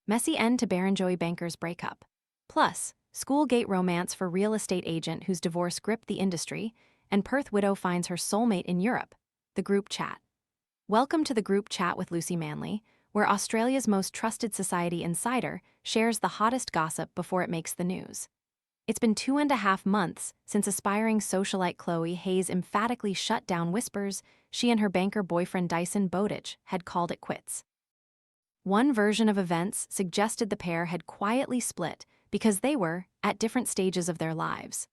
Messy end to Barrenjoey bankers breakup. Plus, school gate romance for real estate agent whose divorce gripped the industry, and Perth widow finds her soulmate in Europe. The group chat. Welcome to the group chat with Lucy Manley, where Australia's most trusted society insider shares the hottest gossip before it makes the news. It's been 2.5 months since aspiring socialite Chloe Hayes emphatically shut down whispers she and her banker boyfriend Dyson Bowditch had called it quits. One version of events suggested the pair had quietly split because they were at different stages of their lives.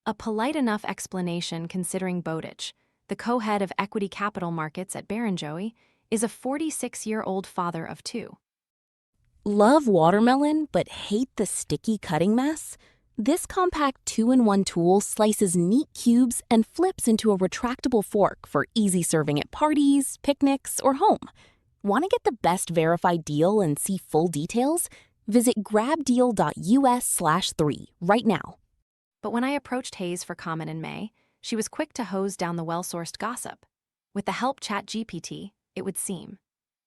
A polite enough explanation considering Bowditch, the co-head of equity capital markets at Barrenjoey, is a 46-year-old father of two. Love watermelon but hate the sticky cutting mess? This compact 2-in-1 tool slices neat cubes and flips into a retractable fork for easy serving at parties, picnics, or home. Want to get the best verified deal and see full details? Visit grabdeal.us/3 right now. But when I approached Hayes for comment in May, she was quick to hose down the well-sourced gossip. With the help ChatGPT, it would seem.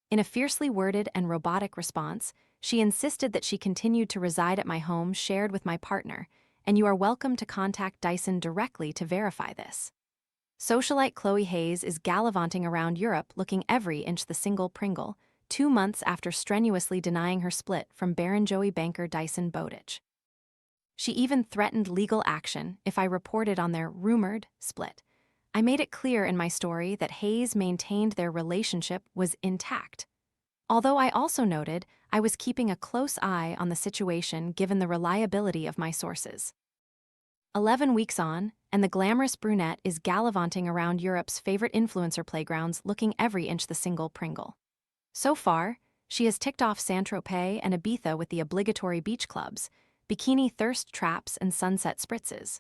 In a fiercely worded and robotic response, she insisted that she continued to reside at my home shared with my partner, and you are welcome to contact Dyson directly to verify this. Socialite Chloe Hayes is gallivanting around Europe looking every inch the single Pringle, 2 months after strenuously denying her split from Barrenjoey banker Dyson Bowditch. She even threatened legal action if I reported on their rumored split. I made it clear in my story that Hayes maintained their relationship was intact. Although I also noted I was keeping a close eye on the situation given the reliability of my sources. 11 weeks on, and the glamorous brunette is gallivanting around Europe's favorite influencer playgrounds looking every inch the single Pringle. So far, she has ticked off Saint-Tropez and Ibiza with the obligatory beach clubs, bikini thirst traps and sunset spritzes.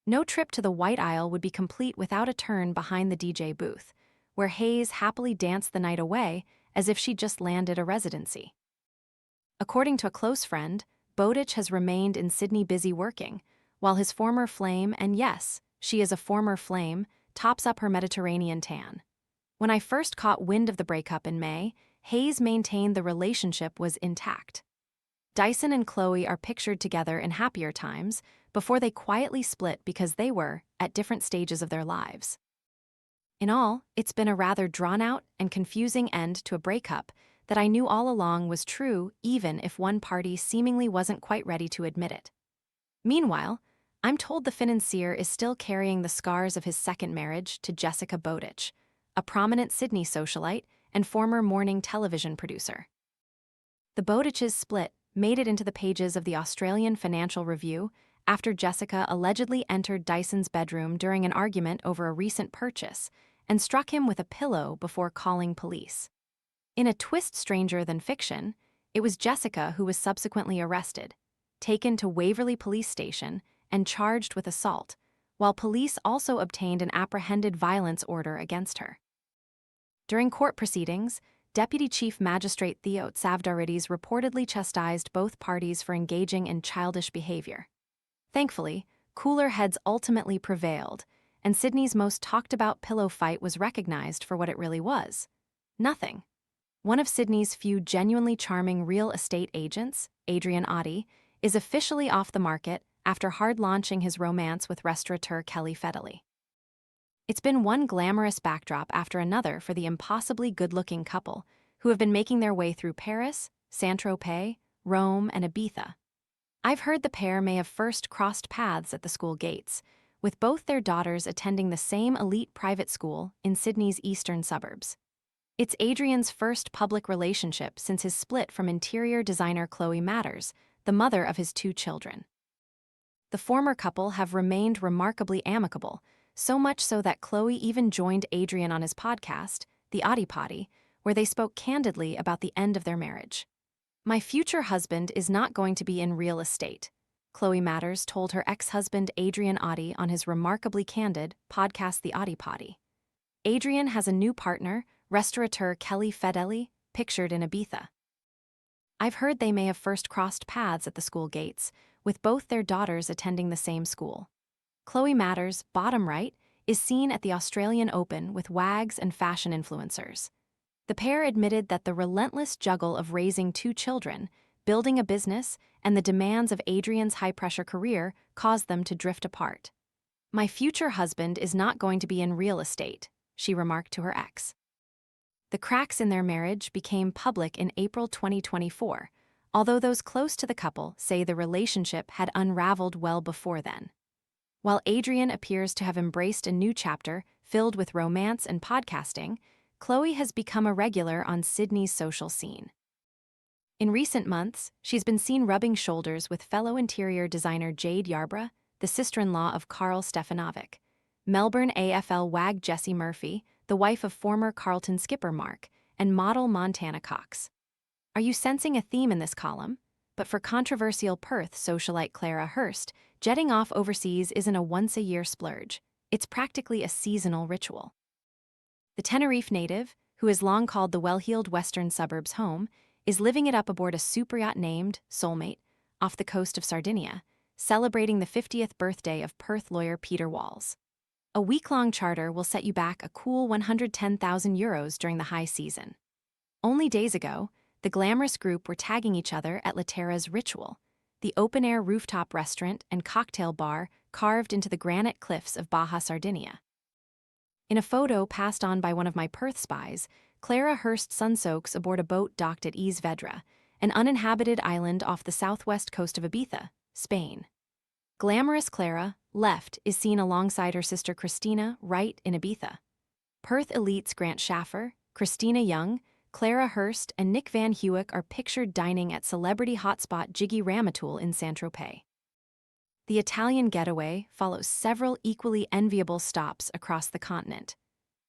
No trip to the White Isle would be complete without a turn behind the DJ booth, where Hayes happily danced the night away as if she'd just landed a residency. According to a close friend, Bowditch has remained in Sydney busy working, while his former flame, and yes, she is a former flame, tops up her Mediterranean tan. When I first caught wind of the breakup in May, Hayes maintained the relationship was intact. Dyson and Chloe are pictured together in happier times before they quietly split because they were at different stages of their lives. In all, it's been a rather drawn-out and confusing end to a breakup that I knew all along was true even if one party seemingly wasn't quite ready to admit it. Meanwhile, I'm told the financier is still carrying the scars of his second marriage to Jessica Bowditch, a prominent Sydney socialite and former morning television producer. The Bowditches' split made it into the pages of the Australian Financial Review after Jessica allegedly entered Dyson's bedroom during an argument over a recent purchase and struck him with a pillow before calling police. In a twist stranger than fiction, it was Jessica who was subsequently arrested, taken to Waverley Police Station, and charged with assault, while police also obtained an apprehended violence order against her. During court proceedings, Deputy Chief Magistrate Theo Tsavdarides reportedly chastised both parties for engaging in childish behavior. Thankfully, cooler heads ultimately prevailed, and Sydney's most talked-about pillow fight was recognized for what it really was: nothing. One of Sydney's few genuinely charming real estate agents, Adrian Oddie, is officially off the market after hard-launching his romance with restaurateur Kelly Fedeli. It's been one glamorous backdrop after another for the impossibly good-looking couple who have been making their way through Paris, Saint-Tropez, Rome, and Ibiza. I've heard the pair may have first crossed paths at the school gates, with both their daughters attending the same elite private school in Sydney's eastern suburbs. It's Adrian's first public relationship since his split from interior designer Chloe Matters, the mother of his 2 children. The former couple have remained remarkably amicable, so much so that Chloe even joined Adrian on his podcast, The Oddie Potty, where they spoke candidly about the end of their marriage. "My future husband is not going to be in real estate," Chloe Matters told her ex-husband Adrian Oddie on his remarkably candid podcast The Oddie Potty. Adrian has a new partner, restaurateur Kelly Fedeli, pictured in Ibiza. I've heard they may have first crossed paths at the school gates, with both their daughters attending the same school. Chloe Matters, bottom right, is seen at the Australian Open with wags and fashion influencers. The pair admitted that the relentless juggle of raising 2 children building a business, and the demands of Adrian's high-pressure career caused them to drift apart. "My future husband is not going to be in real estate," she remarked to her ex. The cracks in their marriage became public in April 2024, although those close to the couple say the relationship had unraveled well before then. While Adrian appears to have embraced a new chapter filled with romance and podcasting, Chloe has become a regular on Sydney's social scene. In recent months, she's been seen rubbing shoulders with fellow interior designer Jade Yarbrough, the sister-in-law of Carl Stefanovic, Melbourne AFL wag Jessie Murphy, the wife of former Carlton skipper Mark, and model Montana Cox. Are you sensing a theme in this column? But for controversial Perth socialite Clara Hurst, jetting off overseas isn't a once-a-year splurge. It's practically a seasonal ritual. The Tenerife native, who is long called the well-heeled western suburbs home, is living it up aboard a superyacht named Soulmate off the coast of Sardinia, celebrating the 50th birthday of Perth lawyer Peter Walls. A week-long charter will set you back a cool €110,000 during the high season. Only days ago, the glamorous group were tagging each other at La Terra's Ritual, the open-air rooftop restaurant and cocktail bar carved into the granite cliffs of Baja Sardinia. In a photo passed on by one of my Perth spies, Clara Hurst sunsoaks aboard a boat docked at Is Vedra, an uninhabited island off the southwest coast of Ibiza, Spain. Glamorous Clara, left, is seen alongside her sister Christina, right, in Ibiza. Perth elites Grant Schaffer, Christina Young, Clara Hurst, and Nick Van Hewick are pictured dining at celebrity hotspot Jiggy Ramatool in Saint-Tropez. The Italian getaway follows several equally enviable stops across the continent.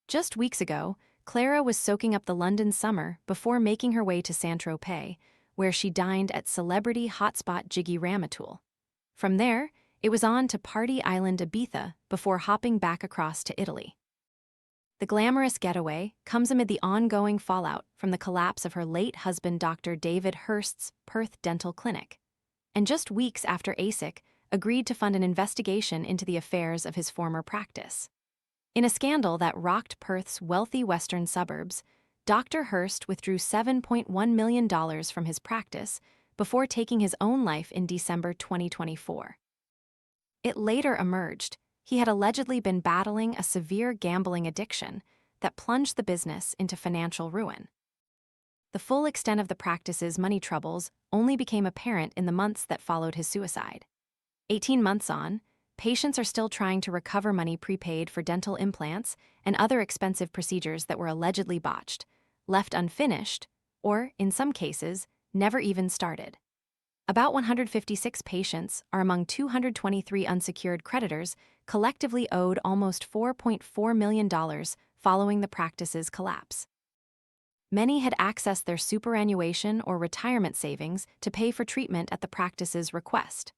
Just weeks ago, Clara was soaking up the London summer before making her way to Saint-Tropez, where she dined at celebrity hotspot Jiggy Ramatool. From there, it was on to Party Island Ibiza before hopping back across to Italy. The glamorous getaway comes amid the ongoing fallout from the collapse of her late husband Dr. David Hurst's Perth Dental Clinic, and just weeks after ASIC agreed to fund an investigation into the affairs of his former practice. In a scandal that rocked Perth's wealthy western suburbs, Dr. Hurst withdrew $7.1 million from his practice before taking his own life in December 2024. It later emerged he had allegedly been battling a severe gambling addiction that plunged the business into financial ruin. The full extent of the practice's money troubles only became apparent in the months that followed his suicide. 18 months on, patients are still trying to recover money prepaid for dental implants and other expensive procedures that were allegedly botched, left unfinished, or, in some cases, never even started. About 156 patients are among 223 unsecured creditors collectively owed almost $4.4 million following the practice's collapse. Many had accessed their superannuation or retirement savings to pay for treatment at the practice's request.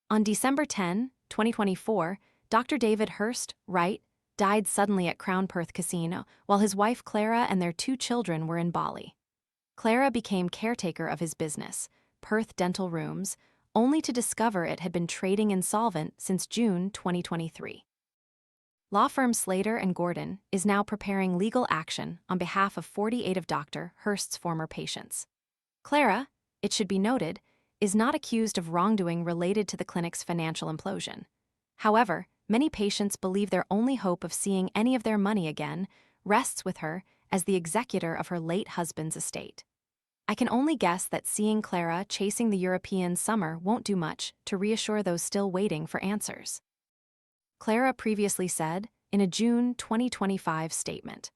On December 10, 2024, Dr. David Hurst, right, died suddenly at Crown Perth Casino while his wife Clara and their 2 children were in Bali. Clara became caretaker of his business, Perth Dental Rooms, only to discover it had been trading insolvent since June 2023. Law firm Slater and Gordon is now preparing legal action on behalf of 48 of Dr. Hurst's former patients. Clara, it should be noted, is not accused of wrongdoing related to the clinic's financial implosion. However, many patients believe their only hope of seeing any of their money again rests with her as the executor of her late husband's estate. I can only guess that seeing Clara chasing the European summer won't do much to reassure those still waiting for answers. Clara previously said, in a June 2025 statement,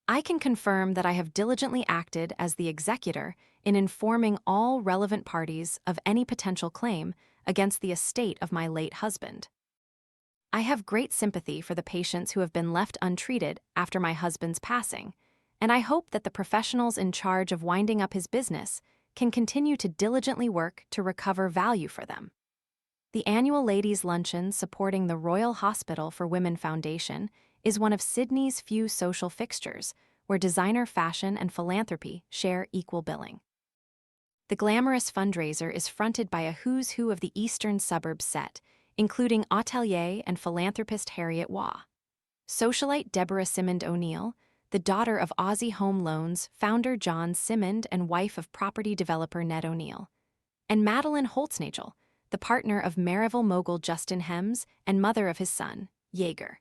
"I can confirm that I have diligently acted as the executor in informing all relevant parties of any potential claim against the estate of my late husband. I have great sympathy for the patients who have been left untreated after my husband's passing, and I hope that the professionals in charge of winding up his business can continue to diligently work to recover value for them." The annual ladies' luncheon supporting the Royal Hospital for Women Foundation is one of Sydney's few social fixtures where designer fashion and philanthropy share equal billing. The glamorous fundraiser is fronted by a who's who of the eastern suburbs set, including hotelier and philanthropist Harriet Waugh. Socialite Deborah Simmond O'Neill, the daughter of Aussie Home Loans founder John Simmond and wife of property developer Ned O'Neill. and Madeline Holtznagel, the partner of Maryville mogul Justin Hems and mother of his son, Jaeger.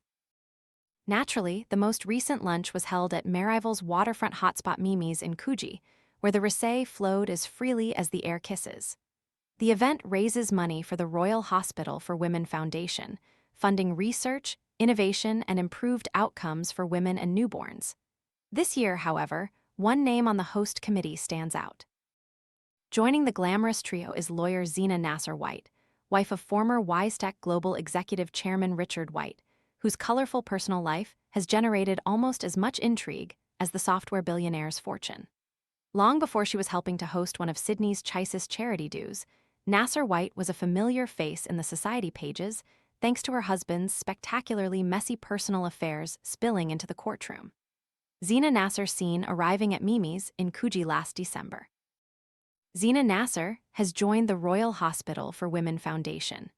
Naturally, the most recent lunch was held at Maryville's waterfront hotspot Mimi's in Coogee, where the risée flowed as freely as the air kisses. The event raises money for the Royal Hospital for Women Foundation, funding research, innovation, and improved outcomes for women and newborns. This year, however, one name on the host committee stands out. Joining the glamorous trio is lawyer Zena Nasser-White, wife of former WiseTech Global Executive Chairman Richard White, whose colorful personal life has generated almost as much intrigue as the software billionaire's fortune. Long before she was helping to host one of Sydney's choicest charity dues, Nasser-White was a familiar face in the society pages thanks to her husband's spectacularly messy personal affairs spilling into the courtroom. Zena Nasser seen arriving at Mimi's in Coogee last December. Zena Nasser has joined the Royal Hospital for Women Foundation.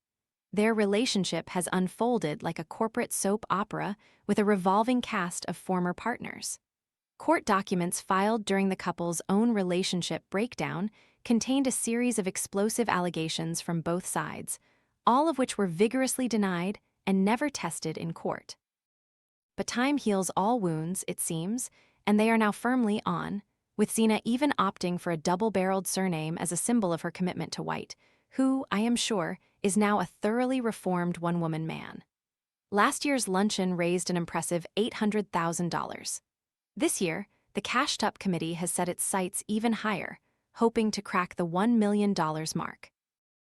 Their relationship has unfolded like a corporate soap opera with a revolving cast of former partners. Court documents filed during the couple's own relationship breakdown contained a series of explosive allegations from both sides, all of which were vigorously denied and never tested in court. But time heals all wounds, it seems, and they are now firmly on, with Zena even opting for a double-barreled surname as a symbol of her commitment to White, who, I am sure, is now a thoroughly reformed one-woman man. Last year's luncheon raised an impressive $800,000. This year, the Cashed Up Committee has set its sights even higher, hoping to crack the $1 million mark.